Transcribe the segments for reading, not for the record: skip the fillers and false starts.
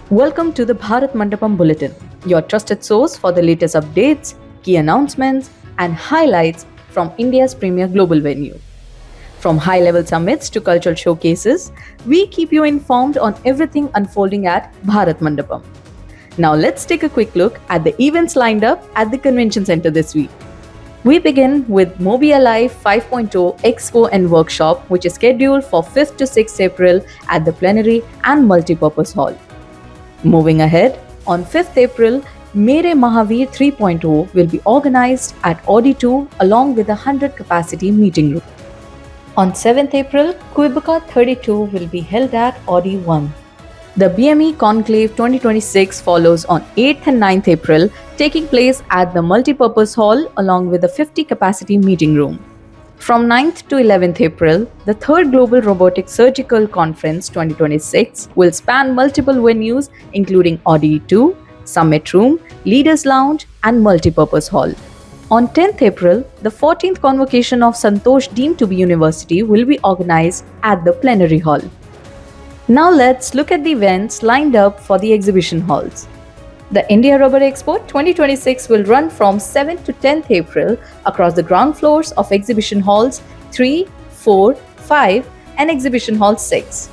Welcome to the Bharat Mandapam Bulletin, your trusted source for the latest updates, key announcements, and highlights from India's premier global venue. From high-level summits to cultural showcases, we keep you informed on everything unfolding at Bharat Mandapam. Now let's take a quick look at the events lined up at the Convention Center this week. We begin with MOBIALIVE 5.0 Expo and Workshop, which is scheduled for 5th to 6th April at the Plenary and Multipurpose Hall. Moving ahead, on 5th April, Mere Mahavir 3.0 will be organized at Audi 2 along with a 100 capacity meeting room. On 7th April, KWIBUKA 32 will be held at Audi 1. The BME Conclave 2026 follows on 8th and 9th April, taking place at the Multipurpose Hall along with a 50 capacity meeting room. From 9th to 11th April, the 3rd Global Robotic Surgical Conference 2026 will span multiple venues including Audi 2, Summit Room, Leaders Lounge and Multipurpose Hall. On 10th April, the 14th Convocation of Santosh deemed to be university will be organized at the Plenary Hall. Now let's look at the events lined up for the exhibition halls. The India Rubber Expo 2026 will run from 7th to 10th April across the ground floors of Exhibition Halls 3, 4, 5 and Exhibition Hall 6.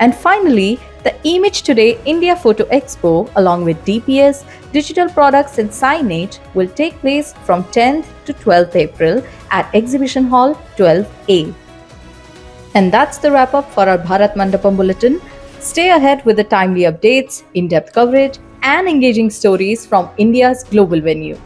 And finally, the Image Today India Photo Expo along with DPS, digital products and signage will take place from 10th to 12th April at Exhibition Hall 12A. And that's the wrap up for our Bharat Mandapam Bulletin. Stay ahead with the timely updates, in-depth coverage, and engaging stories from India's global venue.